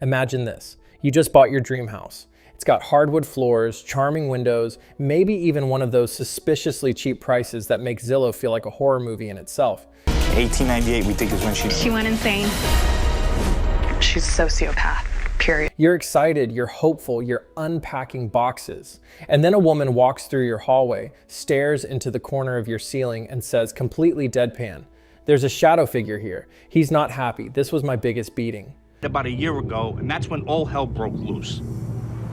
Imagine this. You just bought your dream house. It's got hardwood floors, charming windows, maybe even one of those suspiciously cheap prices that make Zillow feel like a horror movie in itself. 1898 we think is when She went insane. She's a sociopath, period. You're excited, you're hopeful, you're unpacking boxes. And then a woman walks through your hallway, stares into the corner of your ceiling and says, completely deadpan, "There's a shadow figure here. He's not happy. This was my biggest beating." About a year ago, and that's when all hell broke loose.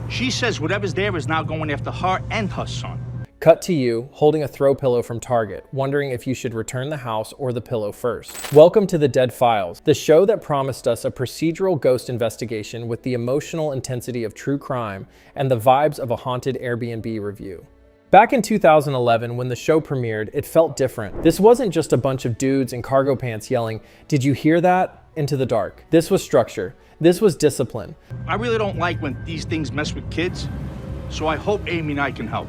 She says whatever's there is now going after her and her son. Cut to you, holding a throw pillow from Target, wondering if you should return the house or the pillow first. Welcome to The Dead Files, the show that promised us a procedural ghost investigation with the emotional intensity of true crime and the vibes of a haunted Airbnb review. Back in 2011, when the show premiered, it felt different. This wasn't just a bunch of dudes in cargo pants yelling, "Did you hear that?" into the dark. This was structure. This was discipline. I really don't like when these things mess with kids, so I hope Amy and I can help.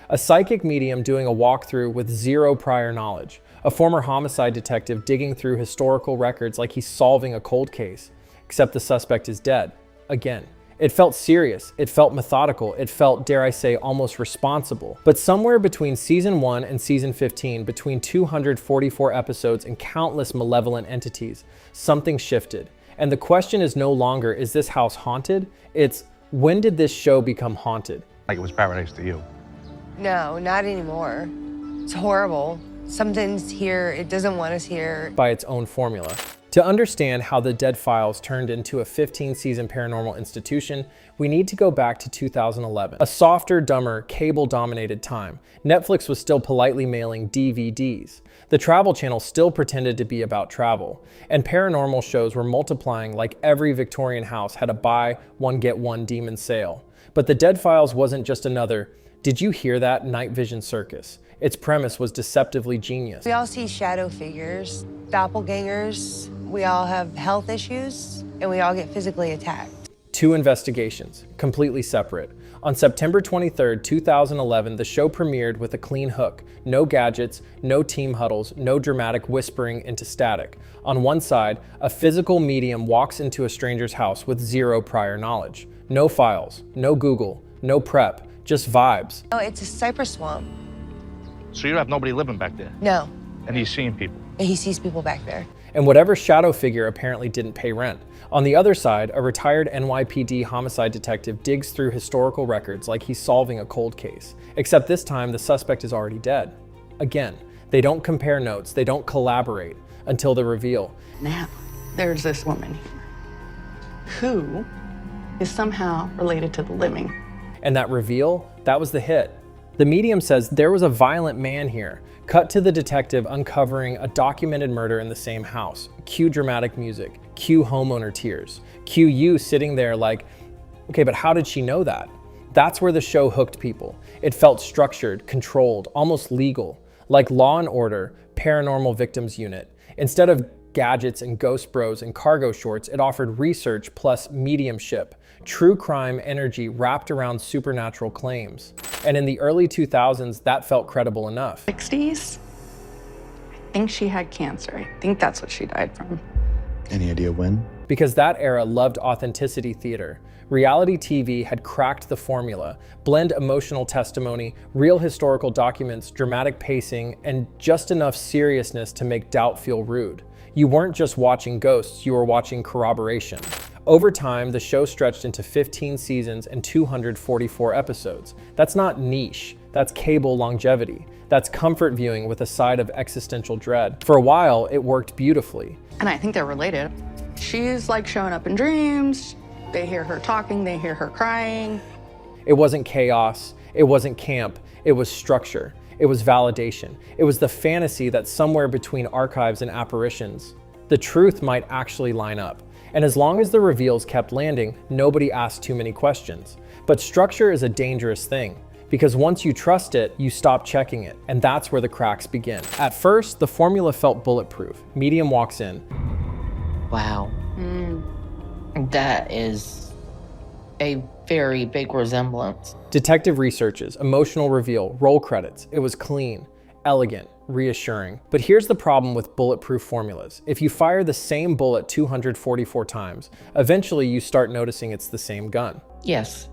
A psychic medium doing a walkthrough with zero prior knowledge. A former homicide detective digging through historical records like he's solving a cold case, except the suspect is dead. Again. It felt serious, it felt methodical, it felt, dare I say, almost responsible. But somewhere between season 1 and season 15, between 244 episodes and countless malevolent entities, something shifted. And the question is no longer, is this house haunted? It's, when did this show become haunted? Like it was paradise to you. No, not anymore. It's horrible. Something's here, it doesn't want us here. By its own formula. To understand how The Dead Files turned into a 15-season paranormal institution, we need to go back to 2011, a softer, dumber, cable-dominated time. Netflix was still politely mailing DVDs. The Travel Channel still pretended to be about travel, and paranormal shows were multiplying like every Victorian house had a buy one get one demon sale. But The Dead Files wasn't just another, "Did you hear that?" night vision circus. Its premise was deceptively genius. We all see shadow figures, doppelgangers, we all have health issues, and we all get physically attacked. Two investigations, completely separate. On September 23rd, 2011, the show premiered with a clean hook. No gadgets, no team huddles, no dramatic whispering into static. On one side, a physical medium walks into a stranger's house with zero prior knowledge. No files, no Google, no prep, just vibes. Oh, it's a cypress swamp. So you have nobody living back there? No. And he's seeing people? And he sees people back there. And whatever shadow figure apparently didn't pay rent. On the other side, a retired NYPD homicide detective digs through historical records like he's solving a cold case. Except this time, the suspect is already dead. Again, they don't compare notes, they don't collaborate until the reveal. Now, there's this woman who is somehow related to the living. And that reveal, that was the hit. The medium says there was a violent man here. Cut to the detective uncovering a documented murder in the same house. Cue dramatic music. Cue homeowner tears. Cue you sitting there like, okay, but how did she know that? That's where the show hooked people. It felt structured, controlled, almost legal. Like Law and Order, Paranormal Victims Unit. Instead of gadgets and ghost bros and cargo shorts, it offered research plus mediumship. True crime energy wrapped around supernatural claims. And in the early 2000s, that felt credible enough. 60s? I think she had cancer. I think that's what she died from. Any idea when? Because that era loved authenticity theater. Reality TV had cracked the formula. Blend emotional testimony, real historical documents, dramatic pacing, and just enough seriousness to make doubt feel rude. You weren't just watching ghosts, you were watching corroboration. Over time, the show stretched into 15 seasons and 244 episodes. That's not niche, that's cable longevity. That's comfort viewing with a side of existential dread. For a while, it worked beautifully. And I think they're related. She's like showing up in dreams. They hear her talking, they hear her crying. It wasn't chaos, it wasn't camp, it was structure. It was validation. It was the fantasy that somewhere between archives and apparitions, the truth might actually line up. And as long as the reveals kept landing, nobody asked too many questions. But structure is a dangerous thing, because once you trust it, you stop checking it, and that's where the cracks begin. At first, the formula felt bulletproof. Medium walks in. Wow. That is a very big resemblance. Detective researches, emotional reveal, roll credits. It was clean. elegant, reassuring. But here's the problem with bulletproof formulas. If you fire the same bullet 244 times, eventually you start noticing it's the same gun. Yes.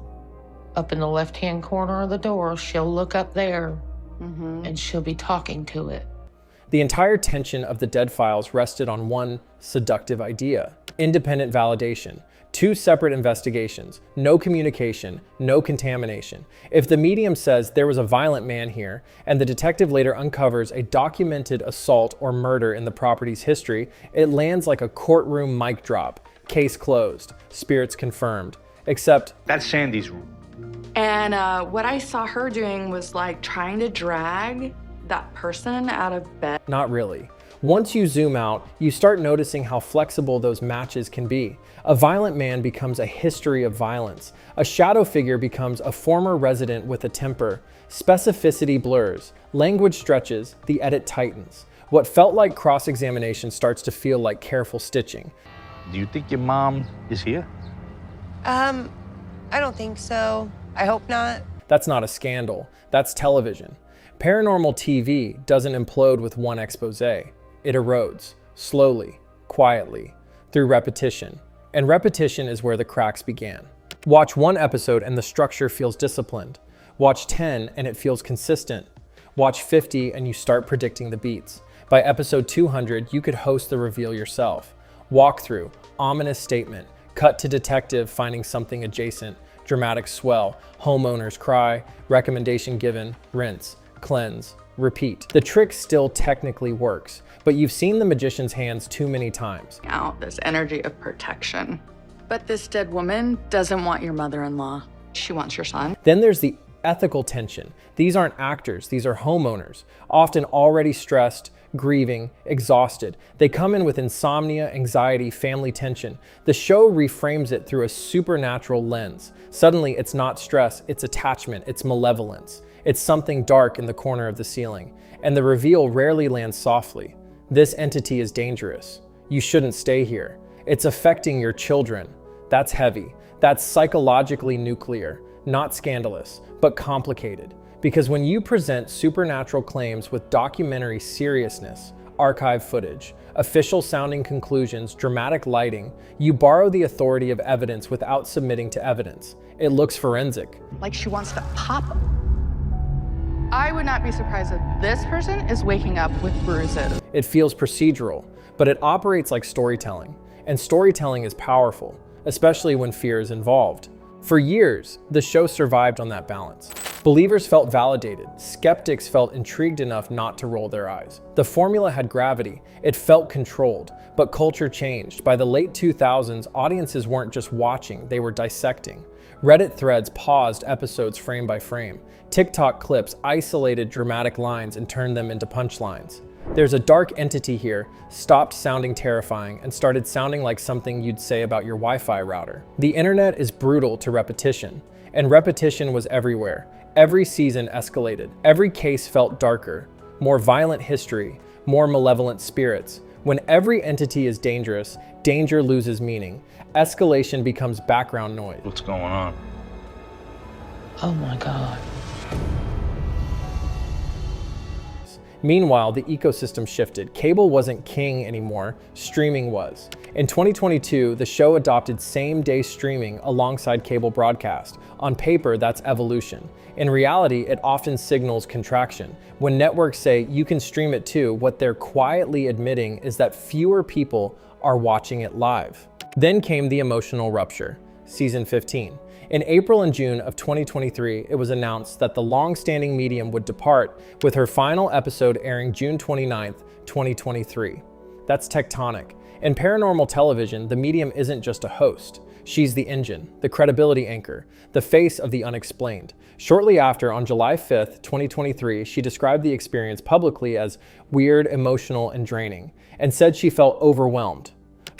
Up in the left-hand corner of the door, she'll look up there and she'll be talking to it. The entire tension of the Dead Files rested on one seductive idea: independent validation. 2 separate investigations, no communication, no contamination. If the medium says there was a violent man here, and the detective later uncovers a documented assault or murder in the property's history, it lands like a courtroom mic drop. Case closed, spirits confirmed. Except That's Sandy's room. And what I saw her doing was like trying to drag that person out of bed. not really. Once you zoom out, you start noticing how flexible those matches can be. A violent man becomes a history of violence. A shadow figure becomes a former resident with a temper. Specificity blurs, language stretches, the edit tightens. What felt like cross-examination starts to feel like careful stitching. Do you think your mom is here? I don't think so. I hope not. That's not a scandal, that's television. Paranormal TV doesn't implode with one expose. It erodes, slowly, quietly, through repetition. And repetition is where the cracks began. Watch 1 episode and the structure feels disciplined. Watch 10 and it feels consistent. Watch 50 and you start predicting the beats. By episode 200, you could host the reveal yourself. Walkthrough, ominous statement, cut to detective finding something adjacent, dramatic swell, homeowners cry, recommendation given, rinse, cleanse, repeat. The trick still technically works, but you've seen the magician's hands too many times. Out this energy of protection. But this dead woman doesn't want your mother-in-law. She wants your son. Then there's the ethical tension. These aren't actors, these are homeowners, often already stressed, grieving, exhausted. They come in with insomnia, anxiety, family tension. The show reframes it through a supernatural lens. Suddenly, it's not stress, it's attachment, it's malevolence. It's something dark in the corner of the ceiling, and the reveal rarely lands softly. This entity is dangerous. You shouldn't stay here. It's affecting your children. That's heavy. That's psychologically nuclear, not scandalous, but complicated. Because when you present supernatural claims with documentary seriousness, archive footage, official sounding conclusions, dramatic lighting, you borrow the authority of evidence without submitting to evidence. It looks forensic. Like she wants to pop him. I would not be surprised if this person is waking up with bruises. It feels procedural, but it operates like storytelling. And storytelling is powerful, especially when fear is involved. For years, the show survived on that balance. Believers felt validated. Skeptics felt intrigued enough not to roll their eyes. The formula had gravity. It felt controlled, but culture changed. By the late 2000s, audiences weren't just watching, they were dissecting. Reddit threads paused episodes frame by frame. TikTok clips isolated dramatic lines and turned them into punchlines. There's a dark entity here, stopped sounding terrifying and started sounding like something you'd say about your Wi-Fi router. The internet is brutal to repetition, and repetition was everywhere. Every season escalated. Every case felt darker, more violent history, more malevolent spirits. When every entity is dangerous, danger loses meaning. Escalation becomes background noise. What's going on? Oh my God. Meanwhile, the ecosystem shifted. Cable wasn't king anymore, streaming was. In 2022, the show adopted same-day streaming alongside cable broadcast. On paper, that's evolution. In reality, it often signals contraction. When networks say you can stream it too, what they're quietly admitting is that fewer people are watching it live. Then came the emotional rupture, season 15. In April and June of 2023, it was announced that the long-standing medium would depart, with her final episode airing June 29th, 2023. That's tectonic. In paranormal television, the medium isn't just a host. She's the engine, the credibility anchor, the face of the unexplained. Shortly after, on July 5th, 2023, she described the experience publicly as weird, emotional, and draining, and said she felt overwhelmed.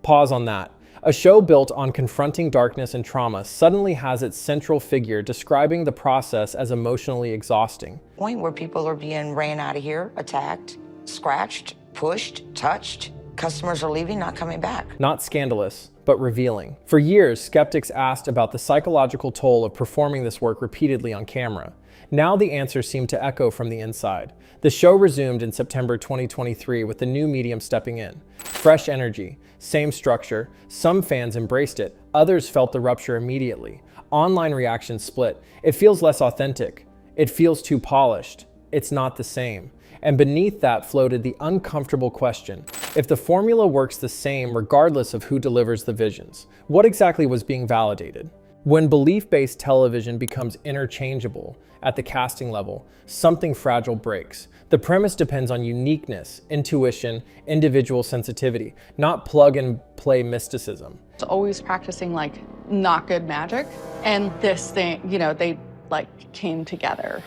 Pause on that. A show built on confronting darkness and trauma suddenly has its central figure describing the process as emotionally exhausting. Point where people are being ran out of here, attacked, scratched, pushed, touched. Customers are leaving, not coming back. Not scandalous, but revealing. For years, skeptics asked about the psychological toll of performing this work repeatedly on camera. Now the answers seem to echo from the inside. The show resumed in September 2023 with the new medium stepping in. Fresh energy, same structure. Some fans embraced it, others felt the rupture immediately. Online reactions split. It feels less authentic. It feels too polished. It's not the same. And beneath that floated the uncomfortable question: if the formula works the same regardless of who delivers the visions, what exactly was being validated? When belief-based television becomes interchangeable at the casting level, something fragile breaks. The premise depends on uniqueness, intuition, individual sensitivity, not plug-and-play mysticism. It's always practicing like not good magic, and this thing, they like came together.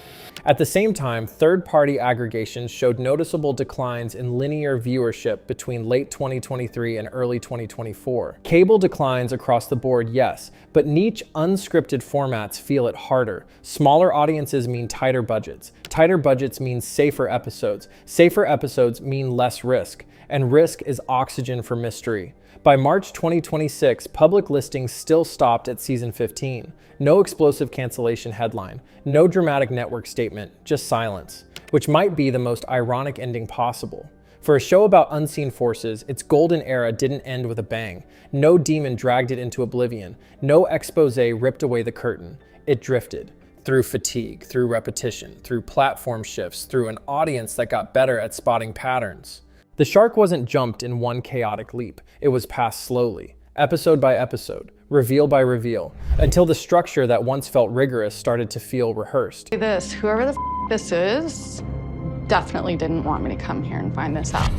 At the same time, third-party aggregations showed noticeable declines in linear viewership between late 2023 and early 2024. Cable declines across the board, yes, but niche unscripted formats feel it harder. Smaller audiences mean tighter budgets. Tighter budgets mean safer episodes. Safer episodes mean less risk, and risk is oxygen for mystery. By March 2026, public listings still stopped at season 15. No explosive cancellation headline, no dramatic network statement, just silence, which might be the most ironic ending possible. For a show about unseen forces, its golden era didn't end with a bang. No demon dragged it into oblivion. No expose ripped away the curtain. It drifted. Through fatigue, through repetition, through platform shifts, through an audience that got better at spotting patterns. The shark wasn't jumped in one chaotic leap. It was passed slowly, episode by episode, reveal by reveal, until the structure that once felt rigorous started to feel rehearsed. Whoever the this is, definitely didn't want me to come here and find this out.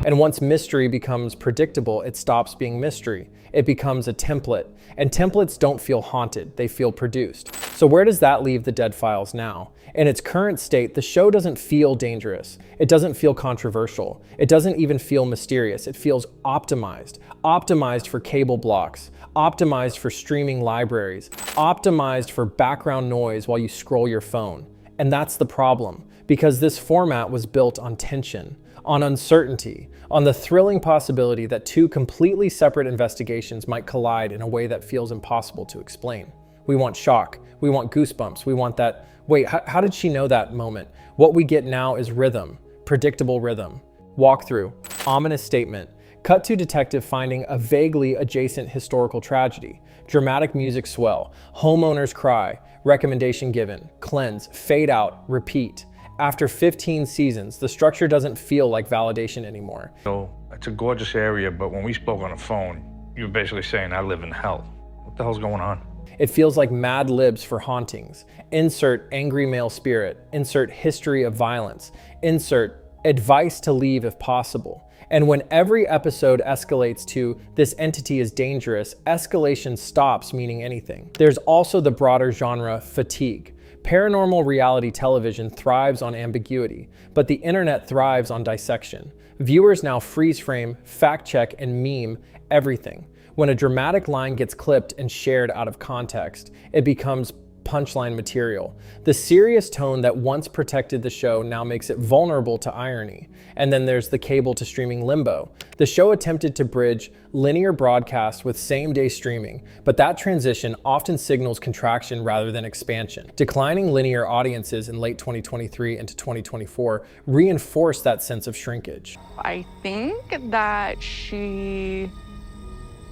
And once mystery becomes predictable, it stops being mystery. It becomes a template. And templates don't feel haunted, they feel produced. So where does that leave the Dead Files now? In its current state, the show doesn't feel dangerous. It doesn't feel controversial. It doesn't even feel mysterious. It feels optimized. Optimized for cable blocks. Optimized for streaming libraries. Optimized for background noise while you scroll your phone. And that's the problem, because this format was built on tension, on uncertainty, on the thrilling possibility that two completely separate investigations might collide in a way that feels impossible to explain. We want shock, we want goosebumps, we want that, wait, how did she know that moment? What we get now is rhythm, predictable rhythm. Walkthrough, ominous statement, cut to detective finding a vaguely adjacent historical tragedy, dramatic music swell, homeowners cry, recommendation given, cleanse, fade out, repeat. After 15 seasons, the structure doesn't feel like validation anymore. So it's a gorgeous area, but when we spoke on the phone, you were basically saying I live in hell. What the hell's going on? It feels like Mad Libs for hauntings. Insert angry male spirit. Insert history of violence. Insert advice to leave if possible. And when every episode escalates to this entity is dangerous, escalation stops meaning anything. There's also the broader genre fatigue. Paranormal reality television thrives on ambiguity, but the internet thrives on dissection. Viewers now freeze frame, fact check, and meme everything. When a dramatic line gets clipped and shared out of context, it becomes punchline material. The serious tone that once protected the show now makes it vulnerable to irony. And then there's the cable to streaming limbo. The show attempted to bridge linear broadcast with same-day streaming, but that transition often signals contraction rather than expansion. Declining linear audiences in late 2023 into 2024 reinforced that sense of shrinkage. I think that she,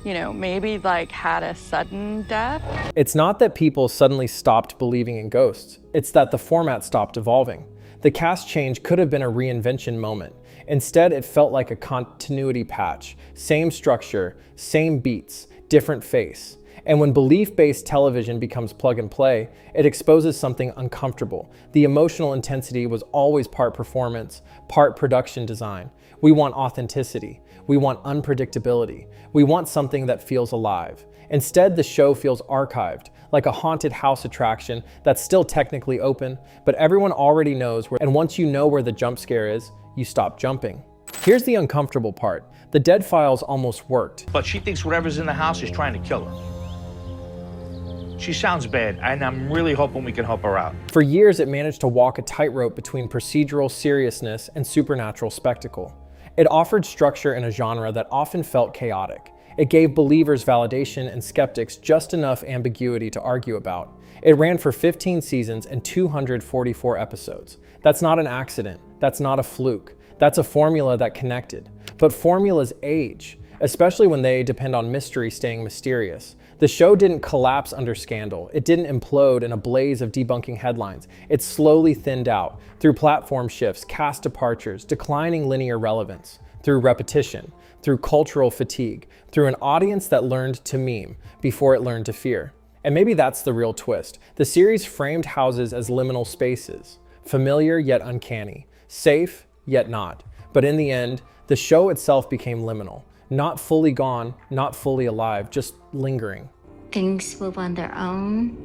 maybe like had a sudden death. It's not that people suddenly stopped believing in ghosts. It's that the format stopped evolving. The cast change could have been a reinvention moment. Instead, it felt like a continuity patch. Same structure, same beats, different face. And when belief-based television becomes plug and play, it exposes something uncomfortable. The emotional intensity was always part performance, part production design. We want authenticity. We want unpredictability. We want something that feels alive. Instead, the show feels archived, like a haunted house attraction that's still technically open, but everyone already knows where, and once you know where the jump scare is, you stop jumping. Here's the uncomfortable part. The Dead Files almost worked. But she thinks whatever's in the house is trying to kill her. She sounds bad, and I'm really hoping we can help her out. For years, it managed to walk a tightrope between procedural seriousness and supernatural spectacle. It offered structure in a genre that often felt chaotic. It gave believers validation and skeptics just enough ambiguity to argue about. It ran for 15 seasons and 244 episodes. That's not an accident. That's not a fluke. That's a formula that connected. But formulas age, especially when they depend on mystery staying mysterious. The show didn't collapse under scandal. It didn't implode in a blaze of debunking headlines. It slowly thinned out through platform shifts, cast departures, declining linear relevance, through repetition, through cultural fatigue, through an audience that learned to meme before it learned to fear. And maybe that's the real twist. The series framed houses as liminal spaces, familiar yet uncanny, safe yet not. But in the end, the show itself became liminal. Not fully gone, not fully alive, just lingering. Things move on their own.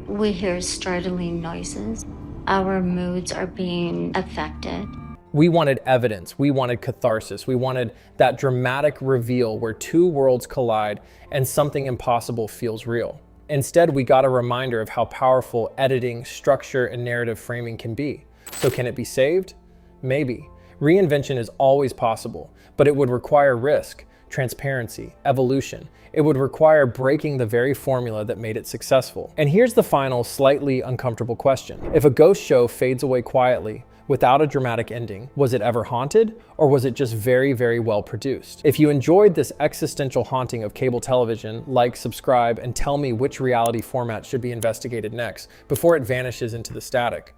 We hear startling noises. Our moods are being affected. We wanted evidence, we wanted catharsis, we wanted that dramatic reveal where two worlds collide and something impossible feels real. Instead, we got a reminder of how powerful editing, structure, and narrative framing can be. So can it be saved? Maybe. Reinvention is always possible, but it would require risk, transparency, evolution. It would require breaking the very formula that made it successful. And here's the final, slightly uncomfortable question. If a ghost show fades away quietly, without a dramatic ending, was it ever haunted, or was it just very, very well produced? If you enjoyed this existential haunting of cable television, like, subscribe, and tell me which reality format should be investigated next before it vanishes into the static.